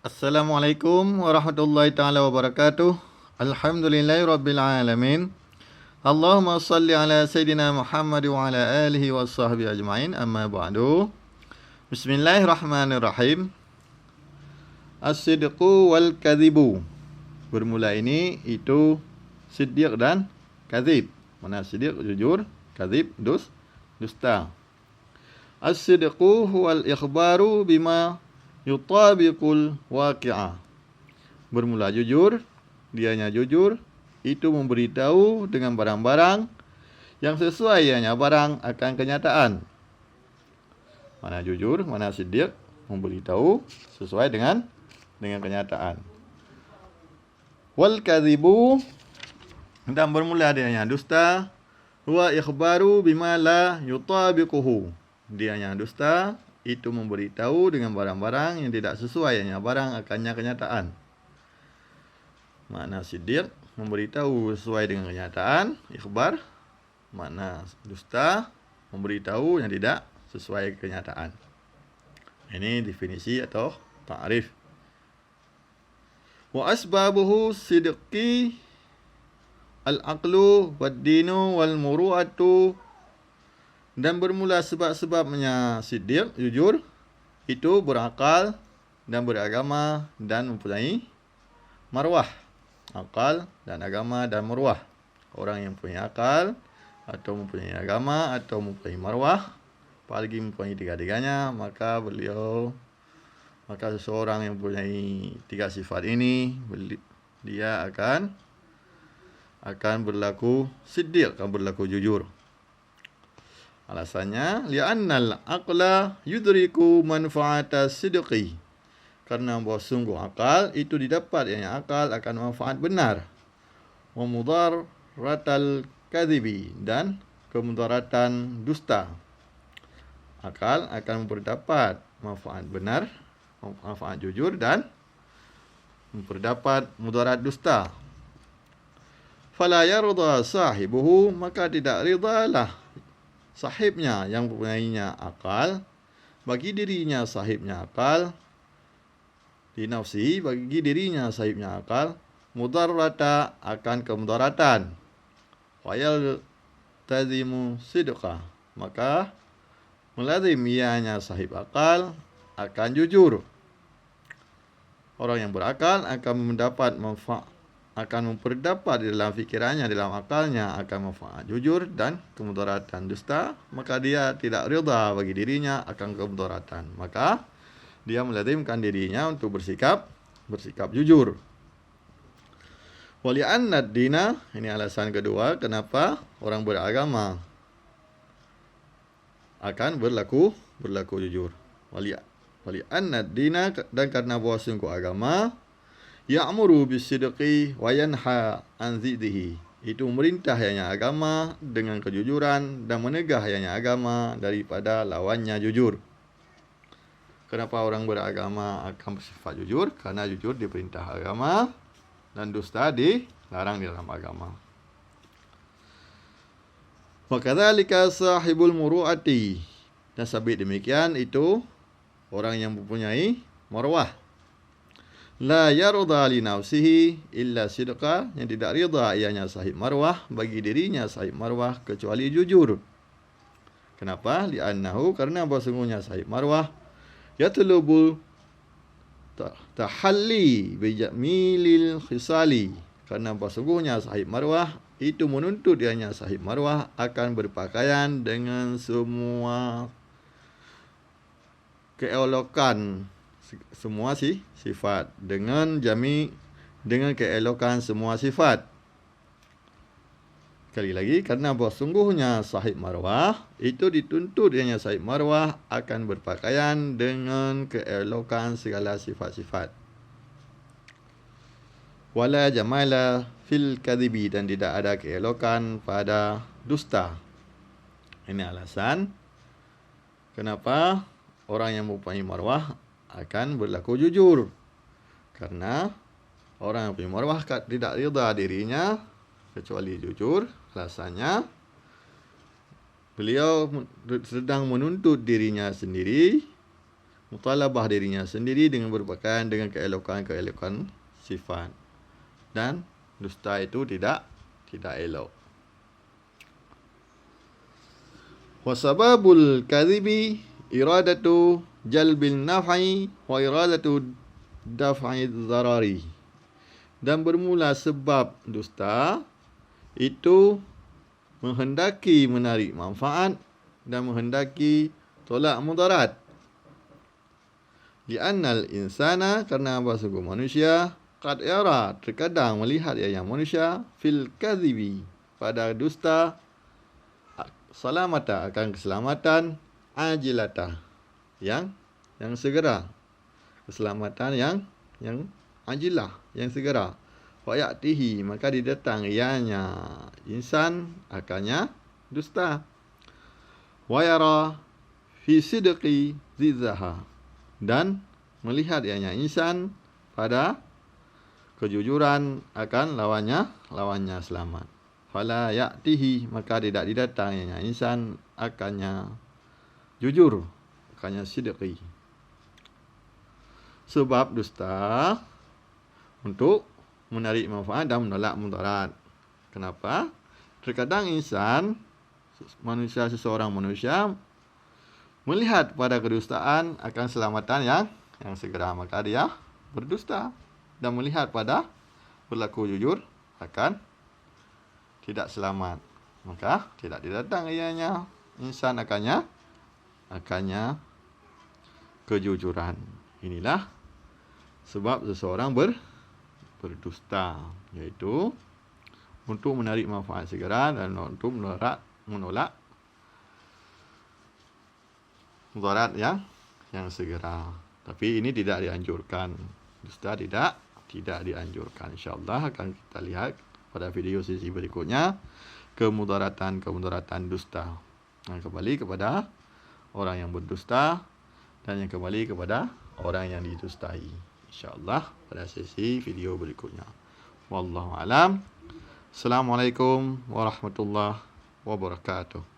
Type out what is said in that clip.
Assalamualaikum warahmatullahi taala wabarakatuh. Alhamdulillahirabbil alamin. Allahumma salli ala sayidina Muhammad wa ala alihi wa sahbihi ajmain. Amma ba'du. Bismillahirrahmanirrahim. As-sidqu wal kadhibu. Bermula ini itu siddiq dan kadzib. Mana siddiq jujur, kadzib dusta. As-sidqu huwal ikhbaru bima yutabiqul waqi'ah. Bermula jujur, dianya jujur, itu memberitahu dengan barang-barang yang sesuai dengan barang akan kenyataan. Mana jujur, mana siddiq, memberitahu sesuai dengan kenyataan. Wal kadhibu, dan bermula dianya dusta, huwa ikhbaru bima la yutabiquhu. Dianya dusta, itu memberitahu dengan barang-barang yang tidak sesuai dengan barang akannya kenyataan. Makna siddiq, memberitahu sesuai dengan kenyataan, ikhbar. Makna dusta, memberitahu yang tidak sesuai kenyataan. Ini definisi atau ta'rif. Wa asbabuhu sidqi al-aqlu wad-dinu wal-muru'atu. Dan bermula sebab-sebabnya siddiq, jujur, itu berakal dan beragama dan mempunyai marwah. Akal dan agama dan marwah. Orang yang mempunyai akal atau mempunyai agama atau mempunyai marwah, apalagi mempunyai tiga-tiganya, maka seseorang yang mempunyai tiga sifat ini, dia akan berlaku siddiq, akan berlaku jujur. Alasannya, li'annal aqla yudriku manfaata sidqi. Karena bahawa sungguh akal itu didapat yang akal akan manfaat benar. Wa mudarratal kadhibi, dan kemudaratan dusta. Akal akan berdapat manfaat benar, manfaat jujur, dan berdapat mudarat dusta. Fala yarda sahibuhu, maka tidak ridalah sahibnya yang mempunyainya akal, bagi dirinya sahibnya akal, di nafsi, bagi dirinya sahibnya akal, mudarrata, akan kemudaratan. Wayal tazimu sidqa, maka melazim ianya sahib akal akan jujur. Orang yang berakal akan mendapat manfaat, akan memperdapat di dalam fikirannya, dalam akalnya akan manfaat jujur dan kemudaratan dusta, maka dia tidak rida bagi dirinya akan kemudaratan. Maka dia melazimkan dirinya untuk bersikap jujur. Wali'anna ad-dina, ini alasan kedua kenapa orang beragama akan berlaku jujur. Wali'anna ad-dina, dan karena bahawa sungguh agama ya'muru bisidqi wa yanha an ziddihi, itu merintah yang agama dengan kejujuran dan menegah yang agama daripada lawannya jujur. Kenapa orang beragama akan bersifat jujur? Karena jujur diperintah agama dan dusta dilarang di dalam agama. Wa kadzalika sahibul muru'ati, dan sabit demikian itu orang yang mempunyai marwah. La yarda li nafsihi illa sidqa, yang tidak rida ianya sahib marwah bagi dirinya sahib marwah kecuali jujur. Kenapa? Li'annahu, karena sesungguhnya sahib marwah yatlubul tahalli bi jamilil khisali, karena sesungguhnya sahib marwah itu menuntut ianya sahib marwah akan berpakaian dengan semua keelokan, semua sifat, dengan keelokan semua sifat. Sekali lagi, karena sesungguhnya sahib marwah itu dituntut ianya sahib marwah akan berpakaian dengan keelokan segala sifat-sifat. Wala jamala fil kadhibi, dan tidak ada keelokan pada dusta. Ini alasan kenapa orang yang mempunyai marwah akan berlaku jujur. Karena orang yang punya marwah tidak rida dirinya kecuali jujur. Alasannya, beliau sedang menuntut dirinya sendiri mutalabah dirinya sendiri dengan berpakaian dengan keelokan-keelokan sifat. Dan dusta itu tidak elok. Wa sababul kadhibi iradatu jalbil naf'i wa iradatu daf'i dharari. Dan bermula sebab dusta itu menghendaki menarik manfaat dan menghendaki tolak mudarat. Li'annal insana, karena sungguh manusia, qad yara, terkadang melihat yang manusia, fil kadhibi, pada dusta, salamata, akan keselamatan, ajilata, yang segera, keselamatan yang ajilah, yang segera. Wa ya'tihi, maka didatang ianya insan akannya dusta. Wa yara fi sidqi zizaha, dan melihat ianya insan pada kejujuran akan lawannya selamat. Fala ya'tihi, maka tidak didatang ianya insan akannya jujur, akannya sidqi. Sebab dusta untuk menarik manfaat dan menolak mudarat. Kenapa? Terkadang insan, seseorang manusia melihat pada kedustaan akan keselamatan yang segera, maka dia berdusta, dan melihat pada berlaku jujur akan tidak selamat, maka tidak didatang ianya insan akannya kejujuran. Inilah sebab seseorang berdusta, yaitu untuk menarik manfaat segera dan untuk menolak mudarat yang segera. Tapi ini tidak dianjurkan. Dusta tidak dianjurkan. InsyaAllah akan kita lihat pada video sesi berikutnya kemudaratan dusta. Yang kembali kepada orang yang berdusta dan yang kembali kepada orang yang didustai. InsyaAllah pada sesi video berikutnya. Wallahu alam. Assalamualaikum warahmatullahi wabarakatuh.